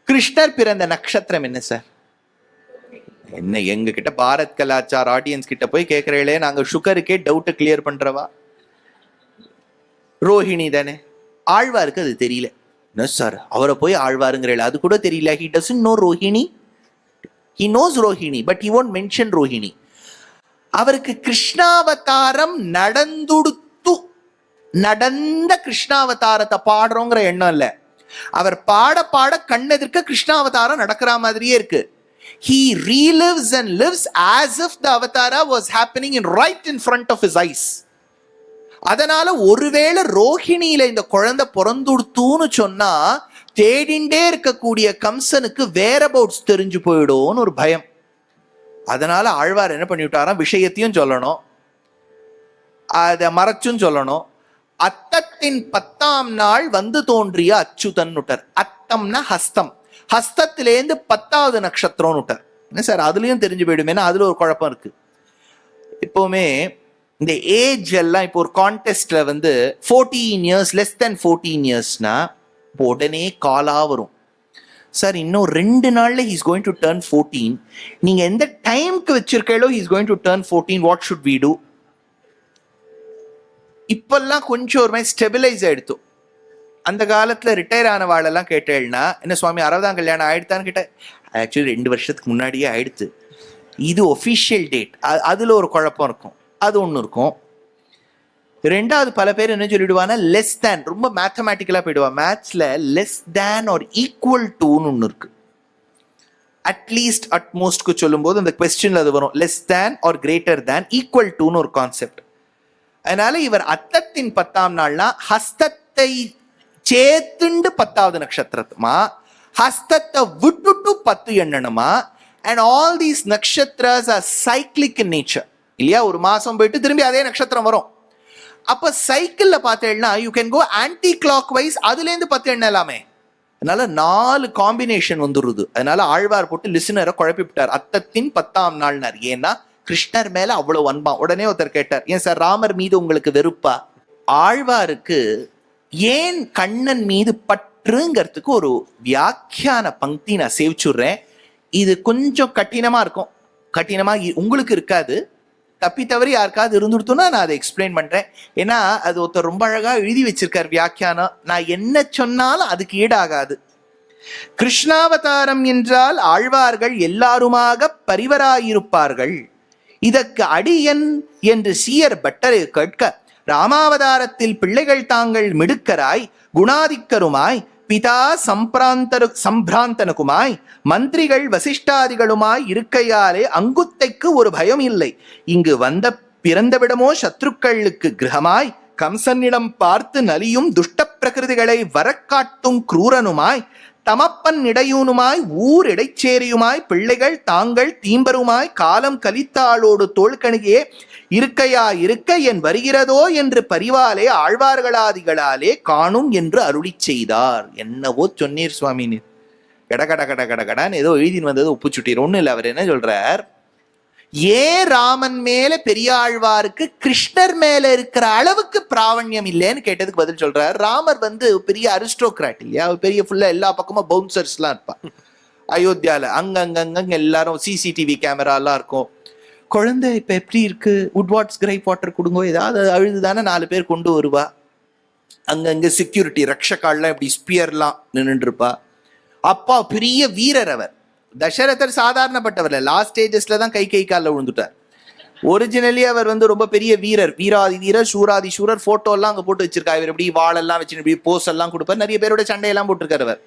கிருஷ்ணர் பிறந்த நட்சத்திரம் என்ன சார்? என்ன எங்க கிட்ட பாரத் கலாச்சார் ஆடியன்ஸ் கிட்ட போய் கேட்கறீங்களே, நாங்க சுகருக்கே டவுட்டை கிளியர் பண்றவா. ரோஹிணி தானே. ஆழ்வாருக்கு அது தெரியல. என்ன சார் அவரை போய் ஆழ்வாருங்கிறீங்களா, அது கூட தெரியல. he doesn't know Rohini. he knows Rohini but he won't mention Rohini. அவருக்கு கிருஷ்ணாவதாரம் நடந்த கிருஷ்ணாவதாரத்தை பாடுறோங்கிற எண்ணம் இல்ல. அவர் பாட பாட கண்ணெதிர்க்க கிருஷ்ணாவதாரம் நடக்கிற மாதிரியே இருக்கு. He relives and lives as if the avatara was happening right in front of his eyes. அதனால ஒருவேளை ரோஹிணியில இந்த குழந்தை பிறந்துடுத்துன்னு சொன்னா தேடிண்டே இருக்கக்கூடிய கம்சனுக்கு வேர் அபவுட்ஸ் தெரிஞ்சு போயிடும்னு ஒரு பயம். அதனால ஆழ்வார் என்ன பண்ணிவிட்டாராம், விஷயத்தையும் சொல்லணும், அதை மறைச்சும் சொல்லணும். அத்தத்தின் 10ஆம் நாள் வந்து தோன்றிய அச்சுதன் விட்டார். அத்தம்னா ஹஸ்தம், ஹஸ்தத்திலேருந்து 10வது நட்சத்திரம்னு விட்டார். என்ன சார் அதுலயும் தெரிஞ்சு போயிடும், ஏன்னா அதுல ஒரு குழப்பம் இருக்கு. இப்பவுமே இந்த ஏஜ் எல்லாம் இப்போ ஒரு கான்டெஸ்ட்ல வந்து 14 இயர்ஸ் லெஸ் தென் 14 இயர்ஸ்னா உடனே காலா வரும். சார் இன்னும் 2 நாள்ல ஹீஸ் கோயிங் டு டர்ன் 14. நீங்க எந்த டைம்க்கு வச்சிருக்கீங்களோ he's going to turn 14, what should we do? இப்பெல்லாம் கொஞ்சம் ஒரு மாதிரி ஸ்டெபிலைஸ் ஆயிடுத்து. அந்த காலத்துல ரிட்டையர் ஆன வாழெல்லாம் கேட்டேன்னா, என்ன சுவாமி 60ஆம் கல்யாணம் ஆயிடுத்தான்னு கேட்டேன். ஆக்சுவலி 2 வருஷத்துக்கு முன்னாடியே ஆயிடுத்து, இது ஒஃபிஷியல் டேட். அதுல ஒரு குழப்பம் இருக்கும், அது ஒன்று இருக்கும். ரெண்டாவது பல பேர் என்ன சொல்லிடுவானா, லெஸ் தேன், ரொம்ப மேத்தமேட்டிக்கலா போயிடுவா. மேத்ஸ்ல லெஸ் தேன் ஆர் ஈக்குவல் டுன்னு ஒன்று இருக்கு. அட்லீஸ்ட் அட்மோஸ்ட்க்கு சொல்லும் போது அந்த கொஸ்டின்ல அது வரும், less than or greater than, equal டுன்னு ஒரு கான்செப்ட். அதனால இவர் அத்தத்தின் 10ஆம் நாள்னா ஹஸ்தத்தை சேத்துண்டு 10வது நட்சத்திரமா, ஹஸ்தத்தை விட்டுட்டு 10 எண்ணணுமா. அண்ட் ஆல் தீஸ் நட்சத்திரஸ் ஆர் சைக்ளிக் இன் நேச்சர் இல்லையா. ஒரு மாசம் போயிட்டு திரும்பி அதே நட்சத்திரம் வரும். அப்ப சைக்கிள்ல பார்த்தேன்னா you can go anticlockwise, அதுல இருந்து 10 எண்ணலாமே. அதனால 4 காம்பினேஷன் வந்துருது. அதனால ஆழ்வார் போட்டு லிசனரை குழப்பி விட்டார். அத்தத்தின் 10ஆம் நாள்னார். ஏன்னா கிருஷ்ணர் மேல அவ்வளவு அன்பா. உடனே ஒருத்தர் கேட்டார், ஏன் சார் ராமர் மீது உங்களுக்கு வெறுப்பா? ஆழ்வாருக்கு ஏன் கண்ணன் மீது பற்றுங்கிறதுக்கு ஒரு வியாக்கியான பங்கி நான் சேவிச்சுடுறேன். இது கொஞ்சம் கடினமா இருக்கும், கடினமா உங்களுக்கு இருக்காது. தப்பி தவறி யாருக்காவது இருந்துடுத்துனா நான் அதை எக்ஸ்பிளைன் பண்றேன். ஏன்னா அது ஒருத்தர் ரொம்ப அழகா எழுதி வச்சிருக்கார் வியாக்கியானம். நான் என்ன சொன்னாலும் அதுக்கு ஈடாகாது. கிருஷ்ணாவதாரம் என்றால் ஆழ்வார்கள் எல்லாருமாக பரிவராயிருப்பார்கள். இதற்கு அடியன் என்று சீயர் பட்டரை கேட்க, ராமாவதாரத்தில் பிள்ளைகள் தாங்கள் மிடுக்கராய் குணாதிக்கருமாய் பிதா சம்பிராந்தனுக்குமாய் மந்திரிகள் வசிஷ்டாதிகளுமாய் இருக்கையாலே அங்குத்தைக்கு ஒரு பயம் இல்லை. இங்கு வந்த பிறந்தவிடமோ சத்ருக்களுக்கு கிரகமாய் கம்சனிடம் பார்த்து நலியும் துஷ்ட பிரகிருதிகளை வரக்காட்டும் குரூரனுமாய் தமப்பன் இடையூனுமாய் ஊர் இடைச்சேரியுமாய் பிள்ளைகள் தாங்கள் தீம்பருமாய் காலம் கலித்தாளோடு தோள்கணியே இருக்கையா இருக்க என் வருகிறதோ என்று பரிவாலே ஆழ்வார்களாதிகளாலே காணும் என்று அருளி செய்தார். என்னவோ சொன்னீர் சுவாமின்னு கட கட கட கட கடான்னு ஏதோ எழுதின்னு வந்தது ஒப்புச்சுட்டீர். ஒன்றும் இல்லை, அவர் என்ன சொல்றார், ஏன் ராமன் மேல பெரியாழ்வாருக்கு கிருஷ்ணர் மேல இருக்கிற அளவுக்கு பிராவண்யம் இல்லைன்னு கேட்டதுக்கு பதில் சொல்றார். ராமர் பெரிய அரிஸ்டோக்ராட் இல்லையா, பெரிய ஃபுல்லா எல்லா பக்கமும் பவுன்சர்ஸ் எல்லாம் இருப்பா. அயோத்தியால அங்கங்க எல்லாரும் சிசிடிவி கேமரா எல்லாம் இருக்கும். குழந்தை இப்ப எப்படி இருக்கு, உட்வாட்ஸ் கிரைப் வாட்டர் கொடுங்க, ஏதாவது அழுதுதானே 4 பேர் கொண்டு வருவா. அங்கங்க செக்யூரிட்டி ரக்ஷகால்லாம் இப்படி ஸ்பியர்லாம் நின்றுட்டு இருப்பா. அப்பா பெரிய வீரர் அவர். தசரதர் சாதாரணப்பட்டவர், லாஸ்ட் ஸ்டேஜஸ்ல தான் கை காலில் விழுந்துட்டார். ஒரிஜினலி அவர் ரொம்ப பெரிய வீரர், வீராதி வீரர், சூராதி சூரர். போட்டோ எல்லாம் அங்க போட்டு வச்சிருக்காரு. இவர் எப்படி வாழெல்லாம் வச்சு இப்படி போஸ் எல்லாம் கொடுப்பார். நிறைய பேரோட சண்டையெல்லாம் போட்டிருக்காரு அவர்.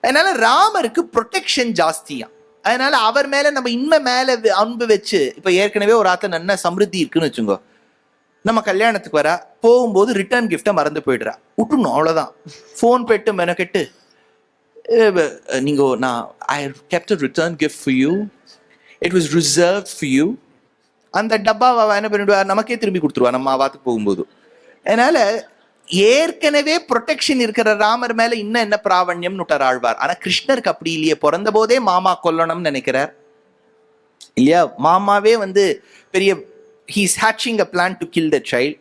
அதனால ராமருக்கு ப்ரொடெக்ஷன் ஜாஸ்தியா. அதனால அவர் மேல நம்ம இன்னும் மேல அன்பு வச்சு, இப்ப ஏற்கனவே ஒரு ஆத்த நல்ல சமிருத்தி இருக்குன்னு வச்சுக்கோ, நம்ம கல்யாணத்துக்கு வர போகும்போது ரிட்டர்ன் கிஃப்டை மறந்து போயிடுறா, விட்டுணும் அவ்வளவுதான். போன் பெட்டு மெனக்கெட்டு நீங்க நான் ஐ kept a return gift for you, it was reserved for you. அந்த டப்பாவை என்ன பண்ணிடுவா, நமக்கே திரும்பி கொடுத்துருவா நம்ம வாத்துக்கு போகும்போது. அதனால ஏற்கனவே ப்ரொடெக்ஷன் இருக்கிற ராமர் மேல இன்னும் என்ன பிராவண்யம் ஆழ்வார். ஆனா கிருஷ்ணருக்கு அப்படி இல்லையே. பிறந்த போதே மாமா கொல்லணும்னு நினைக்கிறார் இல்லையா. மாமாவே பெரிய he's hatching a plan to kill the child.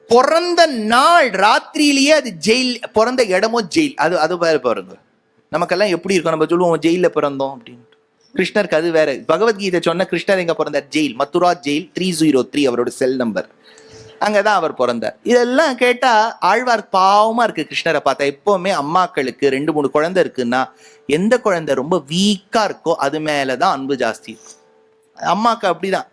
பிறந்த நாள் ராத்திரியிலேயே அது ஜெயில், பிறந்த இடமோ ஜெயில். அது பாருங்க, நமக்கெல்லாம் எப்படி இருக்கும், நம்ம சொல்லுவோம் ஜெயில பிறந்தோம் அப்படின்னு. கிருஷ்ணருக்கு அது வேற. பகவத்கீதை சொன்ன கிருஷ்ணர் எங்க பிறந்தார்? ஜெயில், மதுரா ஜெயில் 303 அவரோட செல் நம்பர், அங்கதான் அவர் பிறந்தார். இதெல்லாம் கேட்டா ஆழ்வார் பாவமா இருக்கு கிருஷ்ணரை பார்த்தா. எப்பவுமே அம்மாக்களுக்கு 2-3 குழந்தை இருக்குன்னா எந்த குழந்தை ரொம்ப வீக்கா இருக்கோ அது மேலதான் அன்பு ஜாஸ்தி இருக்கும். அம்மாக்கு அப்படிதான்.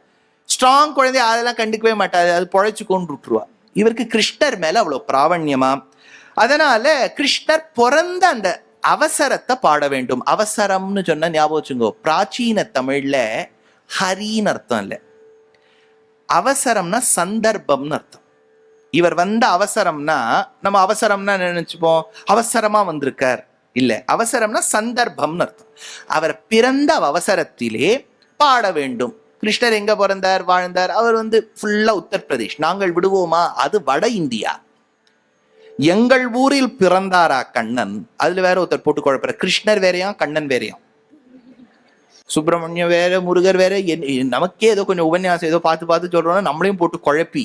ஸ்ட்ராங் குழந்தை அதெல்லாம் கண்டுக்கவே மாட்டாது, அது பொழைச்சு கொண்டு விட்டுருவா. இவருக்கு கிருஷ்ணர் மேல அவ்வளவு பிராவண்யமா. அதனால கிருஷ்ணர் பிறந்த அந்த அவசரத்தை பாட வேண்டும். அவசரம்னு சொன்ன ஞாபகம் வச்சுங்கோ, பிராச்சீன தமிழ்ல ஹரின்னு அர்த்தம் இல்லை, அவசரம்னா சந்தர்ப்பம்னு அர்த்தம். இவர் வந்த அவசரம்னா நம்ம அவசரம்னா நினைச்சுப்போம் அவசரமா வந்திருக்கார், இல்ல, அவசரம்னா சந்தர்ப்பம்னு அர்த்தம். அவர் பிறந்த அவசரத்திலே பாட வேண்டும். கிருஷ்ணர் எங்க பிறந்தார் வாழ்ந்தார்? அவர் ஃபுல்லா உத்தரப்பிரதேஷ். நாங்கள் விடுவோமா, அது வட இந்தியா. எங்கள் ஊரில் பிறந்தாரா கண்ணன், அதுல வேற ஒருத்தர் போட்டு குழப்பற. கிருஷ்ணர் வேறையா கண்ணன் வேறையா, சுப்பிரமணியம் வேற முருகர் வேற. நமக்கே ஏதோ கொஞ்சம் உபன்யாசம் ஏதோ பார்த்து சொல்றோம்னா நம்மளையும் போட்டு குழப்பி,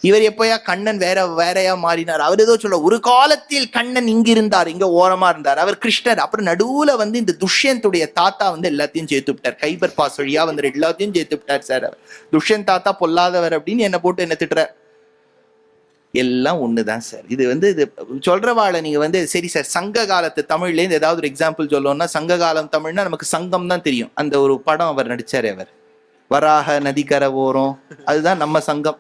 இவர் எப்பயா கண்ணன் வேறையா மாறினார். அவர் ஏதோ சொல்ல, ஒரு காலத்தில் கண்ணன் இங்கிருந்தார், இங்க ஓரமா இருந்தார், அவர் கிருஷ்ணர். அப்புறம் நடுவுல இந்த துஷ்யந்துடைய தாத்தா எல்லாத்தையும் சேர்த்து விட்டார். கைபர் பாஸ் வழியா எல்லாத்தையும் சேர்த்து விட்டார் சார். அவர் துஷ்யந்த் தாத்தா பொல்லாதவர் அப்படின்னு என்ன போட்டு என்ன திட்டுறார். எல்லாம் ஒண்ணுதான் சார். இது இது சொல்றவாழ நீங்க சரி சார், சங்க காலத்து தமிழ்ல இருந்து ஏதாவது ஒரு எக்ஸாம்பிள் சொல்லணும்னா, சங்க காலம் தமிழ்னா நமக்கு சங்கம் தான் தெரியும். அந்த ஒரு படம் அவர் நடிச்சாரு, அவர் வராக நதிக்கரை ஓரம், அதுதான் நம்ம சங்கம்.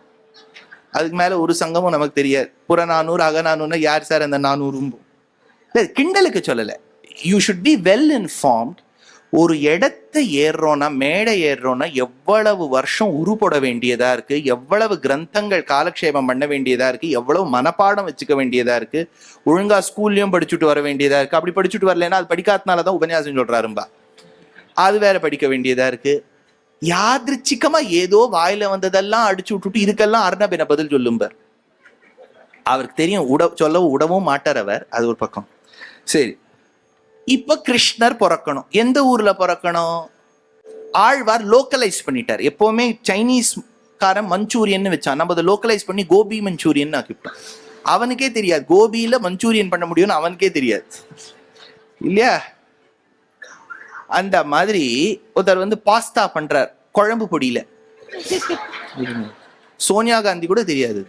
அதுக்கு மேல ஒரு சங்கமும் நமக்கு தெரியாது. புறநானூறு அகநானூறுனா யார் சார் அந்த 400? கிண்டலுக்கு சொல்லல, you should be well informed. ஒரு இடத்தை ஏறுறோம்னா, மேடை ஏறுறோம்னா எவ்வளவு வருஷம் உருப்பட வேண்டியதா இருக்கு, எவ்வளவு கிரந்தங்கள் காலக்ஷேபம் பண்ண வேண்டியதா இருக்கு, எவ்வளவு மனப்பாடம் வச்சுக்க வேண்டியதா இருக்கு, ஒழுங்கா ஸ்கூல்லயும் படிச்சுட்டு வர வேண்டியதா இருக்கு. அப்படி படிச்சுட்டு வரலன்னா அது படிக்காதனாலதான் உபன்யாசம் சொல்றாரும்பா, அது வேற படிக்க வேண்டியதா இருக்கு. யாதிருச்சிக்கமா ஏதோ வாயில வந்ததெல்லாம் அடிச்சு விட்டுட்டு இதுக்கெல்லாம் அர்ணபின பதில் சொல்லும்பார். அவருக்கு தெரியும், சொல்லவும் விடவும் மாட்டார் அவர். அது ஒரு பக்கம். சரி, இப்ப கிருஷ்ணர் பிறக்கணும். எந்த ஊர்ல பிறக்கணும்? ஆழ்வார் லோக்கலைஸ் பண்ணிட்டார். எப்பவுமே சைனீஸ் காரன் மஞ்சூரியன் வச்சான், நம்ம அதை லோக்கலைஸ் பண்ணி கோபி மஞ்சூரியன் ஆக்கிவிட்டோம். அவனுக்கே தெரியாது கோபியில மஞ்சூரியன் பண்ண முடியும்னு, அவனுக்கே தெரியாது இல்லையா? அந்த மாதிரி ஒருத்தர் பாஸ்தா பண்றார் குழம்பு பொடியில, சோனியா காந்தி கூட தெரியாது.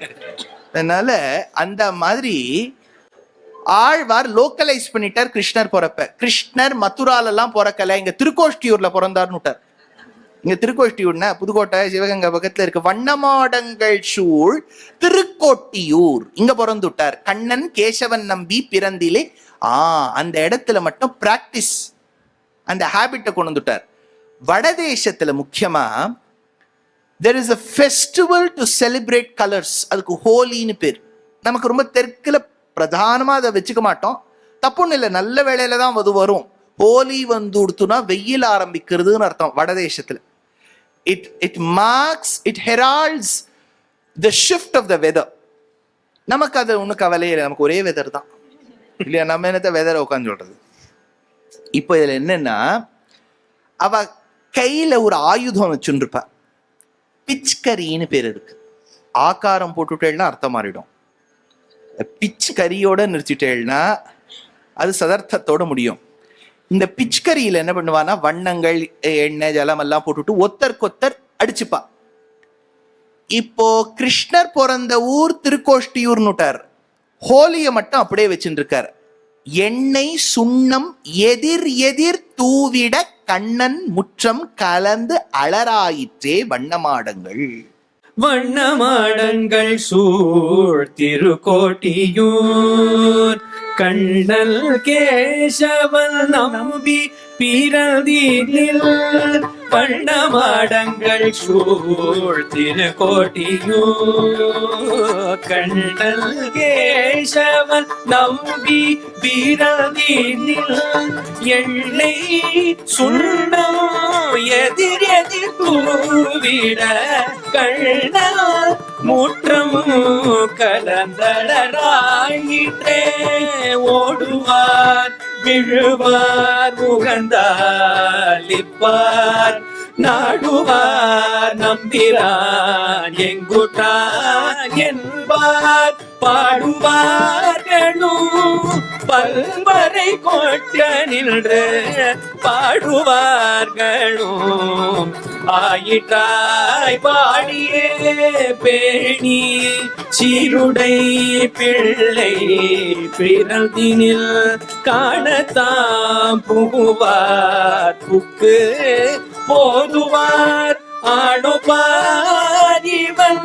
அதனால அந்த மாதிரி ஆழ்வார் லோக்கலைஸ் பண்ணிட்டார் கிருஷ்ணர் பிறப்ப. கிருஷ்ணர் மதுரால எல்லாம் பிறக்கல, இங்க திருக்கோஷ்டியூர்ல பிறந்தார்னு விட்டார். இங்க திருக்கோஷ்டியூர்னா புதுக்கோட்டை சிவகங்கை பக்கத்துல இருக்கு. வண்ணமாடங்கள் சூழ் திருக்கோட்டியூர், இங்க பிறந்து விட்டார். கண்ணன் கேசவன் நம்பி பிறந்திலே அந்த இடத்துல மட்டும் பிராக்டிஸ், அந்த ஹேபிட்டை கொண்டு வந்துட்டார். வடதேசத்துல முக்கியமா there is a festival to celebrate colors, அதுக்கு ஹோலின்னு பேர். நமக்கு ரொம்ப தெற்குல பிரதானமா அதை வச்சுக்க மாட்டோம், தப்புன்னு இல்லை, நல்ல வேளையில தான் அது வரும். ஹோலி கொடுத்துனா வெயில் ஆரம்பிக்கிறதுன்னு அர்த்தம் வடதேசத்துல. it marks, it heralds the shift of the weather. நமக்கு அது ஒன்றும் கவலையே இல்லை, நமக்கு ஒரே வெதர் தான் இல்லையா? நம்ம என்னத்த வெதரை உட்காந்து சொல்றது. இப்போ இதுல என்னன்னா, அவ கையில ஒரு ஆயுதம் வச்சுருப்பா, பிச்கரின்னு பேர் இருக்கு. ஆகாரம் போட்டுட்டேன்னா அர்த்தம் மாறிடும். பிச்கரியோட நிறுத்திட்டேன்னா அது சதர்த்தத்தோட முடியும். இந்த பிச்கரியில என்ன பண்ணுவான்னா, வண்ணங்கள் எண்ணெய் ஜலம் எல்லாம் போட்டுட்டு ஒத்தர்கொத்தர் அடிச்சுப்பா. இப்போ கிருஷ்ணர் பிறந்த ஊர் திருக்கோஷ்டியூர்னுட்டார், ஹோலிய மட்டும் அப்படியே வச்சுட்டு இருக்கார். எண்ணெய் சுண்ணம் எதிர் எதிர் தூவிட கண்ணன் முற்றம் கலந்து அலராயிற்றே வண்ணமாடங்கள். வண்ணமாடங்கள் சூழ் திருக்கோட்டியூர் கண்ணல் கேசவன் நம்பி பிறந்தினில். வண்ணமாடங்கள் சூழ் திருக்கோட்டியூர் கண்ணல் கேசவன் நம்பி பிறந்தினில். எண்ணெய் சுண்ணம் எதிர் எதிர் தூவிட கண்ணல் முற்றம் கலந்தளராயிற்றே. ஓடுவார் விழுவார் முகந்தாலிப்பார் நாடுவார் நம்பிரான் எங்குட்டார் என்பார். பாடுவார்களும் பல்வரை கொட்ட நின்று பாடுவார்களும் ஆயிற்றாய் பாடியே பேணி சீருடை பிள்ளை பிறந்தினில் காணத்தாம் புகுவார் புக்கு போதுவார் ஆணுபார் இவன்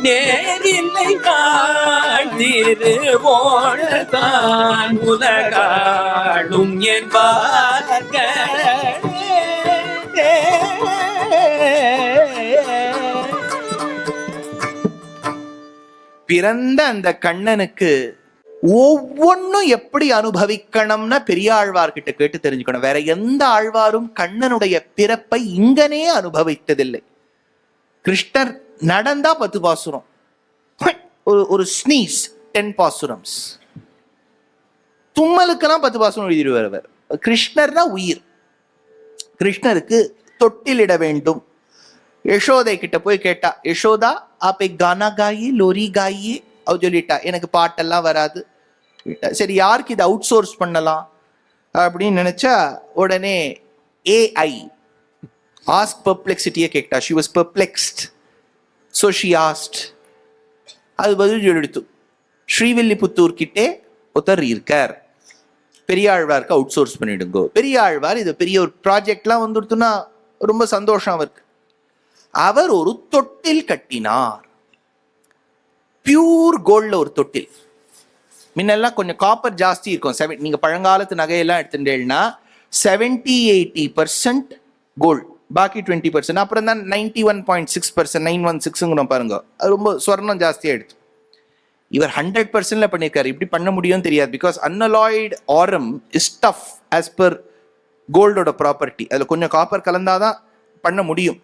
நேரில்லை காண்திருவோழ்தான் உலகாளும் பிறந்த அந்த கண்ணனுக்கு ஒவ்வொன்னும் எப்படி அனுபவிக்கணும்னா பெரியாழ்வார்கிட்ட கேட்டு தெரிஞ்சுக்கணும். வேற எந்த ஆழ்வாரும் கண்ணனுடைய பிறப்பை இங்கனே அனுபவித்ததில்லை. கிருஷ்ணர் நடந்தா 10 பாசுரம், ஒரு ஸ்னீஸ் 10 பாசுரம்ஸ், தும்மலுக்கெல்லாம் 10 பாசுரம் எழுதிடுவார் அவர். கிருஷ்ணர்னா உயிர். கிருஷ்ணருக்கு தொட்டிலிட வேண்டும். யசோதை கிட்ட போய் கேட்டா, யசோதா ஆப் एक गाना गाइए, लोरी गाइए. அவ சொல்லிட்டா, எனக்கு பாட்டெல்லாம் வராது. சரி, யாருக்கு இதை அவுட் சோர்ஸ் பண்ணலாம் அப்படின்னு நினைச்சா உடனே ஏஐ ஆஸ்க் பெர்ப்ளெக்சிட்டியை கேட்டா. She was perplexed, so she asked. அது பதில் எடுத்து ஸ்ரீவில்லிபுத்தூர் கிட்டே ஒருத்தர் இருக்கார், பெரியாழ்வாருக்கு அவுட் சோர்ஸ் பண்ணிடுங்கோ. பெரியாழ்வார் இது பெரிய ஒரு ப்ராஜெக்ட்லாம் வந்துடுத்துன்னா ரொம்ப சந்தோஷம் அவருக்கு. அவர் ஒரு தொட்டில் கட்டினார், பியூர் கோல்ட்ல ஒரு தொட்டில். முன்னெல்லாம் கொஞ்சம் காப்பர் ஜாஸ்தி இருக்கும். நீங்க பழங்காலத்து நகையெல்லாம் எடுத்துட்டேன்னா 70-80% கோல்டு, பாக்கி 20%. அப்புறம் தான் 91.6%, 916 பாருங்க, அது ரொம்ப ஸ்வர்ணம் ஜாஸ்தியா எடுத்து. இவர் 100%ல பண்ணியிருக்காரு. இப்படி பண்ண முடியும்னு தெரியாது. Because unalloyed aurum is tough as per கோல்டோட ப்ராப்பர்ட்டி. அதுல கொஞ்சம் காப்பர் கலந்தாதான் பண்ண முடியும்.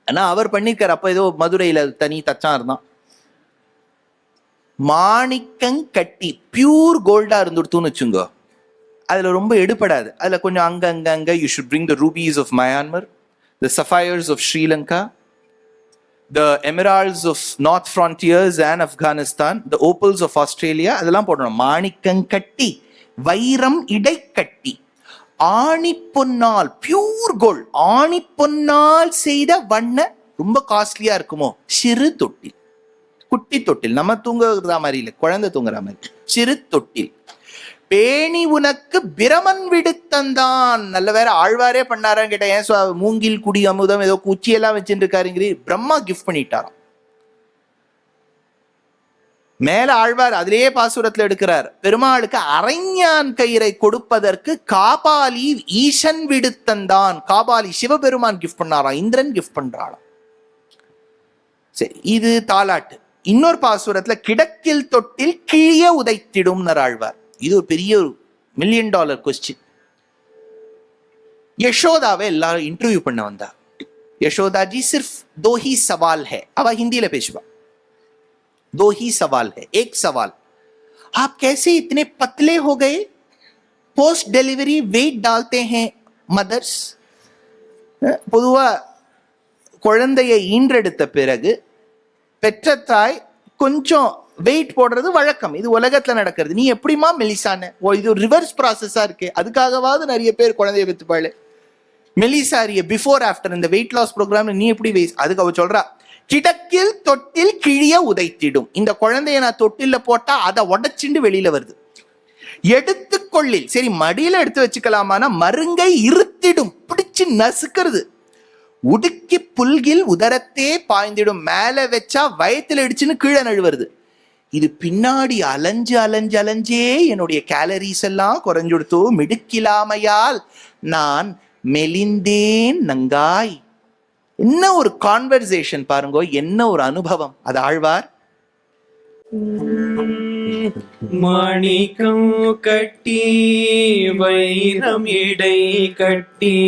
ஆனா அவர் பண்ணியிருக்காரு. அப்ப ஏதோ மதுரையில தனி தச்சான் இருந்தான். மாணிக்கம் கட்டி பியூர் கோல்டா இருந்துடுத்துன்னு வச்சுங்க, அதுல ரொம்ப எடுபடாது. அதுல கொஞ்சம் அங்க you should bring the rubies of Myanmar, the sapphires of Sri Lanka, the emeralds of north frontiers and Afghanistan, the opals of Australia, அதெல்லாம் போடணும். மாணிக்கம் கட்டி, வைரம் இடை கட்டி, ஆணி பொன்னால், பியூர் கோல்ட், ஆணி பொன்னால் செய்த வண்ண, ரொம்ப காஸ்ட்லியா இருக்குமோ, சிறு தொட்டில், குட்டி தொட்டில். நம்ம தூங்குற மாதிரி இல்லை, குழந்தை தூங்குற மாதிரி சிறு தொட்டில். பேணி உனக்கு பிரமன் விடுத்தந்தான். நல்ல வேற ஆழ்வாரே பண்ணாரான்னு கேட்டேன். ஏன் மூங்கில் குடி அமுதம் ஏதோ குச்சியெல்லாம் வச்சுட்டு இருக்காருங்கிறீ, பிரம்மா கிஃப்ட் பண்ணிட்டாராம். மேல ஆழ்வார் அதிலேயே பாசுரத்துல எடுக்கிறார், பெருமாளுக்கு அரைஞான் கயிறை கொடுப்பதற்கு காபாலி ஈசன் விடுத்தந்தான். காபாலி சிவபெருமான் கிஃப்ட் பண்ணாராம், இந்திரன் கிஃப்ட் பண்றாளாம். சரி, இது தாலாட்டு. இன்னொரு பாசுரத்துல கிடக்கில் தொட்டில் கிழிய உதைத்திடும் ஆழ்வார். இது ஒரு பெரிய ஒரு $1 மில்லியன் கொஸ்டின். யசோதாவை எல்லாரும் இன்டர்வியூ பண்ண வந்தா. யசோதாஜி சிர்ஃப் दो ही सवाल है. அவ ஹிந்தியில பேசுவா. दो ही सवाल है, एक सवाल, आप कैसे इतने पतले हो गए? पोस्ट डिलीवरी वेट डालते हैं मदर्स. பொதுவா குழந்தையை ஈன்றெடுத்த பிறகு பெற்ற தாய் கொஞ்சம் வெயிட் போடுறது வழக்கம். இது உலகத்துல நடக்கிறது. நீ எப்படிமா மெலிசான? இது ரிவர்ஸ் ப்ராசஸா இருக்கு. அதுக்காகவாது நிறைய பேர் குழந்தைய பெற்றுப்பாள். மெலிசாரிய பிஃபோர் ஆஃப்டர் இந்த வெயிட் லாஸ் ப்ரோக்ராம் நீ எப்படி வெயிட்? அதுக்கு அவ சொல்றா, கிடக்கில் தொட்டில் கிழிய உதைத்திடும். இந்த குழந்தைய நான் தொட்டில போட்டா அதை உடைச்சிண்டு வெளியில வருது. எடுத்துக்கொள்ளில், சரி மடியில எடுத்து வச்சுக்கலாமானா மருங்கை இருத்திடும், பிடிச்சு நசுக்கிறது. உடுக்கி புல்கில் உதரத்தே பாய்ந்திடும், மேல வச்சா வயத்துல இடிச்சுன்னு கீழே நழுவுறது. இது பின்னாடி அலைஞ்சு அலைஞ்சு அலைஞ்சே என்னுடைய கேலரிஸ் எல்லாம் குறைஞ்சுடுத்தோ, மிடுக்கிலாமையால் நான் மெலிந்தேன் நங்காய். என்ன ஒரு கான்வர்சேஷன் பாருங்க, என்ன ஒரு அனுபவம். அது ஆழ்வார். மாணிக்கம் கட்டி வைரம் இடை கட்டி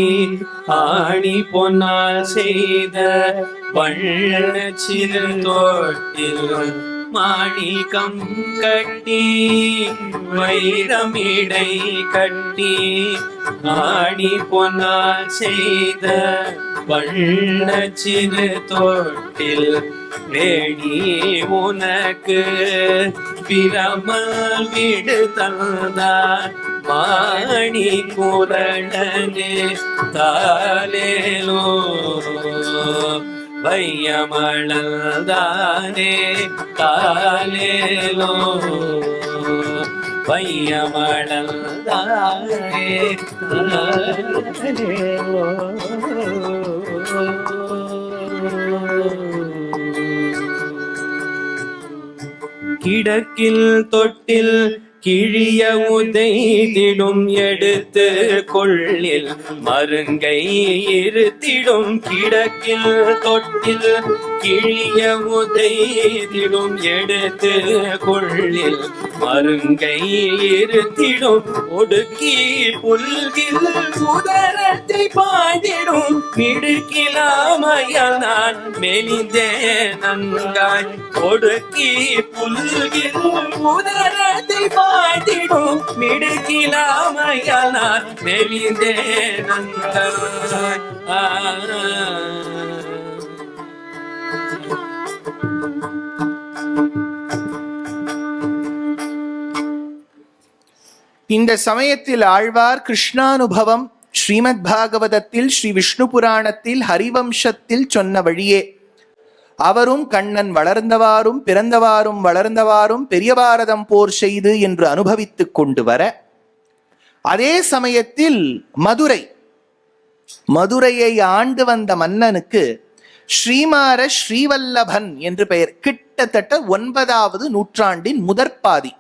ஆணி பொன்னால் செய்த வண்ண சிறு தொட்டில். மாணிக்கம் கட்டி வைரம் இடை கட்டி ஆணி பொன்னால் செய்த வண்ண சிறு தொட்டில் வேணி உனக்கு பிரமல் விடு தந்தார் மாணி குரணனே தாலேலோ வையமளந்தானே தாலேலோ வையமளந்தானே தாலேலோ. கிடக்கில் தொட்டில் கிழிய உதைத்திடும் எடுத்து கொள்ளில் மருங்கை இருத்திடும். கிடக்கில் தொட்டில் கிழிய உதைத்திடும் எடுத்து கொள்ளில் மருங்கை இருத்திடும். ஒடுக்கி புல்கில் உதரத்தை பாய்ந்திடும். மிடுக்கிலாமையால் நான் மெலிந்தே நன்காய். ஒடுக்கி புல்கில் உதரத்தை பாய்ந்திடும். மிடுக்கிலாமையால் நான் மெலிந்தே நன்காய். இந்த சமயத்தில் ஆழ்வார் கிருஷ்ணானுபவம் ஸ்ரீமத் பாகவதத்தில், ஸ்ரீ விஷ்ணு புராணத்தில், ஹரிவம்சத்தில் சொன்ன வழியே அவரும் கண்ணன் வளர்ந்தவாறும் பிறந்தவாறும் வளர்ந்தவாறும் பெரிய பாரதம் போர் செய்து என்று அனுபவித்துக் கொண்டு வர, அதே சமயத்தில் மதுரையை ஆண்டு வந்த மன்னனுக்கு ஸ்ரீமார ஸ்ரீவல்லபன் என்று பெயர். கிட்டத்தட்ட 9வது நூற்றாண்டின் முதற்பாதி.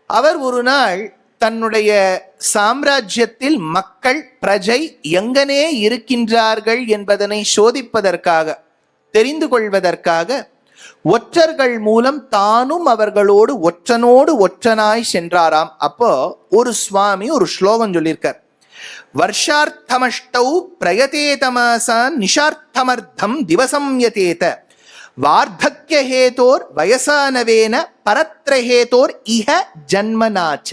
அவர் ஒரு நாள் தன்னுடைய சாம்ராஜ்யத்தில் மக்கள் பிரஜை எங்கனே இருக்கின்றார்கள் என்பதனை சோதிப்பதற்காக, தெரிந்து கொள்வதற்காக ஒற்றர்கள் மூலம் தானும் அவர்களோடு ஒற்றனோடு ஒற்றனாய் சென்றாராம். அப்போ ஒரு சுவாமி ஒரு ஸ்லோகம் சொல்லியிருக்கார். வருஷார்த்தமஷ்டௌ பிரயதேதமாசான் நிஷார்த்தமர்த்தம் திவசம் யதேத வார்த்தக்யஹேதோர் வயசானவேன பரத்ரஹேதோர் இஹ ஜன்மனாச்ச.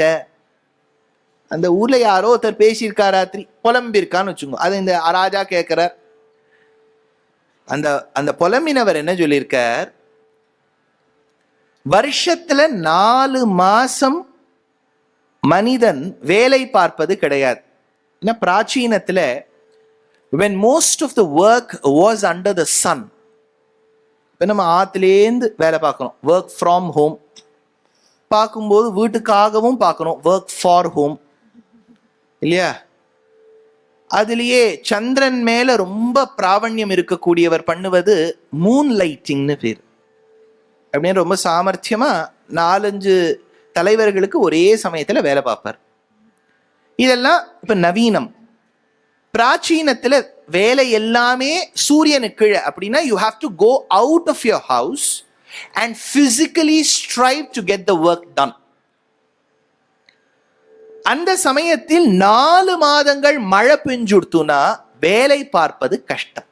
அந்த ஊர்ல யாரோ ஒருத்தர் பேசியிருக்கார், ராத்திரி புலம்பிருக்கான்னு வச்சுக்கோங்க. அதை இந்த ராஜா கேட்கிறார். அந்த புலம்பினவர் என்ன சொல்லியிருக்கார், வருஷத்துல 4 மாசம் மனிதன் வேலை பார்ப்பது கிடையாது. ஏன்னா பிராச்சீனத்துல when most of the work was under the sun, நம்ம ஆத்துலேருந்து வேலை பார்க்கணும், ஒர்க் ஃப்ரம் ஹோம். பார்க்கும்போது வீட்டுக்காகவும் பார்க்கணும், ஒர்க் ஃபார் ஹோம் இல்லையா? அதுலேயே சந்திரன் மேல ரொம்ப பிராவண்யம் இருக்கக்கூடியவர் பண்ணுவது மூன் லைட்டிங்னு பேர். அப்படின்னு ரொம்ப சாமர்த்தியமா 4-5 தலைவர்களுக்கு ஒரே சமயத்துல வேலை பார்ப்பார். இதெல்லாம் இப்ப நவீனம். பிராச்சீனத்துல வேலை எல்லாமே சூரியனுக்கு அப்படின்னா you have to go out of your house and physically strive to get the work done. அந்த சமயத்தில் 4 மாதங்கள் மழை பெஞ்சுடுத்துனா வேலை பார்ப்பது கஷ்டம்.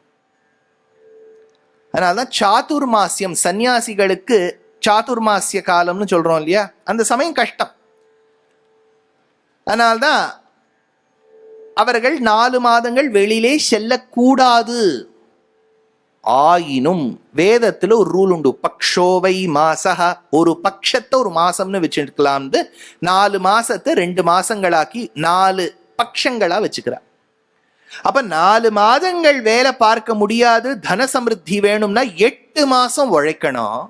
அதனால்தான் சாதுர்மாசியம், சன்னியாசிகளுக்கு சாதுர்மாசிய காலம்னு சொல்றோம் இல்லையா, அந்த சமயம் கஷ்டம். அதனால்தான் அவர்கள் 4 மாதங்கள் வெளியிலே செல்லக்கூடாது. ஆயினும் வேதத்துல ஒரு ரூல் உண்டு, பக்ஷோவை மாசஹ, ஒரு பட்சத்தை ஒரு மாசம்னு வச்சுக்கலாம்னு 4 மாசத்தை 2 மாசங்களாக்கி 4 பட்சங்களா வச்சுக்கிறார். அப்ப 4 மாதங்கள் வேலை பார்க்க முடியாது, தன சமிருத்தி வேணும்னா 8 மாசம் உழைக்கணும்.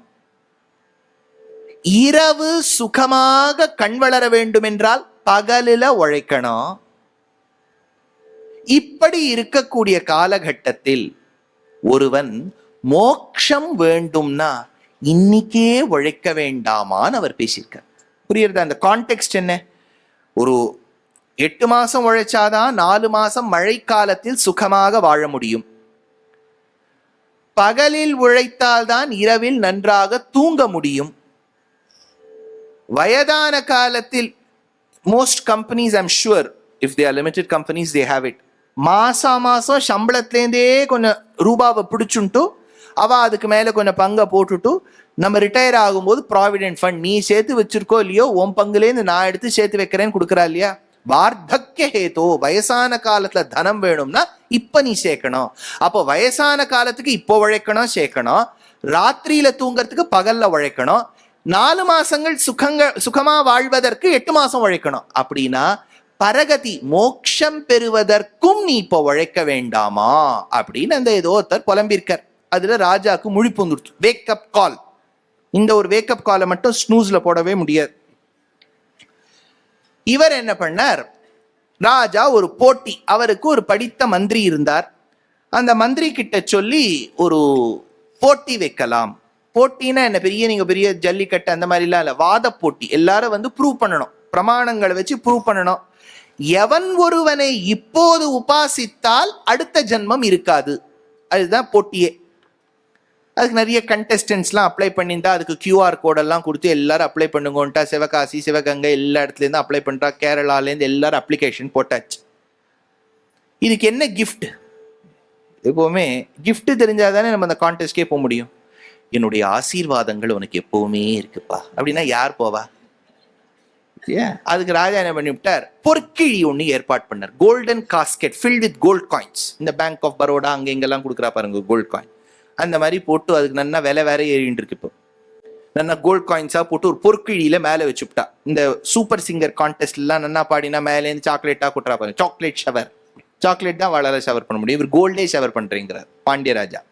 இரவு சுகமாக கண் வளர வேண்டும் என்றால் பகலில உழைக்கணும். இப்படி இருக்கக்கூடிய காலகட்டத்தில் ஒருவன் மோட்சம் வேண்டும்னா இன்னைக்கே உழைக்க வேண்டாமான்னு அவர் பேசியிருக்கார். புரியுறதா அந்த கான்டெக்ஸ்ட் என்ன? ஒரு 8 மாசம் உழைச்சாதான் 4 மாசம் மழை காலத்தில் சுகமாக வாழ முடியும். பகலில் உழைத்தால்தான் இரவில் நன்றாக தூங்க முடியும். வயதான காலத்தில் most companies, I'm sure if they are limited companies, they have it. மாசம் சம்பளத்திலேருந்தே கொஞ்சம் ரூபாவை பிடிச்சுட்டு அவ அதுக்கு மேல கொஞ்சம் பங்கை போட்டுட்டு நம்ம ரிட்டையர் ஆகும்போது ப்ராவிடென்ட் ஃபண்ட் நீ சேர்த்து வச்சிருக்கோ இல்லையோ உன் பங்குலேருந்து நான் எடுத்து சேர்த்து வைக்கிறேன்னு கொடுக்குறா இல்லையா? வார்த்தக்கிய ஹேதோ, வயசான காலத்துல தனம் வேணும்னா இப்ப நீ சேர்க்கணும். அப்போ வயசான காலத்துக்கு இப்போ உழைக்கணும், சேர்க்கணும். ராத்திரியில தூங்கறதுக்கு பகல்ல உழைக்கணும். 4 மாசங்கள் சுகமா வாழ்வதற்கு 8 மாசம் உழைக்கணும். அப்படின்னா பரகதி மோட்சம் பெறுவதற்கும் நீ இப்போ உழைக்க வேண்டாமா அப்படின்னு அந்த ஏதோ ஒருத்தர் புலம்பிருக்கார். அதுல ராஜாக்கு முழிப்பு வந்துடுச்சு. வேக்கப் கால். இந்த ஒரு வேக்கப் காலை மட்டும் ஸ்னூஸ்ல போடவே முடியாது. இவர் என்ன பண்ணார், ராஜா ஒரு போட்டி, அவருக்கு ஒரு படித்த மந்திரி இருந்தார், அந்த மந்திரி கிட்ட சொல்லி ஒரு போட்டி வைக்கலாம். போட்டினா என்ன, நீங்க பெரிய ஜல்லிக்கட்டு அந்த மாதிரிலாம் இல்ல, வாத போட்டி. எல்லாரும் வந்து ப்ரூவ் பண்ணணும், பிரமாணங்களை வச்சு ப்ரூவ் பண்ணணும். எவன் ஒருவனை இப்போது உபாசித்தால் அடுத்த ஜென்மம் இருக்காது, அதுதான் போட்டியே. அதுக்கு நிறைய கண்டெஸ்டன்ஸ்லாம் அப்ளை பண்ணியிருந்தா அதுக்கு QR கோடெல்லாம் கொடுத்து எல்லாரும் அப்ளை பண்ணுங்கன்ட்டா, சிவகாசி சிவகங்கை எல்லா இடத்துலேருந்து அப்ளை பண்ணுறா, கேரளாலேருந்து எல்லாரும் அப்ளிகேஷன் போட்டாச்சு. இதுக்கு என்ன கிஃப்ட்? எப்போவுமே கிஃப்ட் தெரிஞ்சாதானே நம்ம அந்த கான்டெஸ்ட்கே போக முடியும். என்னுடைய ஆசீர்வாதங்கள் உனக்கு எப்பவுமே இருக்குப்பா அப்படின்னா யார் போவா? அதுக்கு ராஜா என்ன பண்ணி விட்டார், பொற்கிழி ஒன்று ஏற்பாடு பண்ணார். Golden casket filled with gold coins. இந்த பேங்க் ஆஃப் பரோடா அங்கே இங்கெல்லாம் கொடுக்குறா பாருங்க கோல்ட் காயின், அந்த மாதிரி போட்டு அதுக்கு நல்லா விலை வேற ஏறிட்டு இருக்கு. இப்போ நல்லா கோல்ட் காயின்ஸா போட்டு ஒரு பொற்கிழியில மேலே வச்சுவிட்டா. இந்த சூப்பர் சிங்கர் கான்டெஸ்ட்லாம் நல்லா பாடினா மேலேருந்து சாக்லேட்டா கொட்டுறா பாருங்க, சாக்லேட் ஷவர். சாக்லேட் தான் வளர ஷவர் பண்ண முடியும், இவர் கோல்டே ஷவர் பண்றீங்கிறார் பாண்டியராஜா.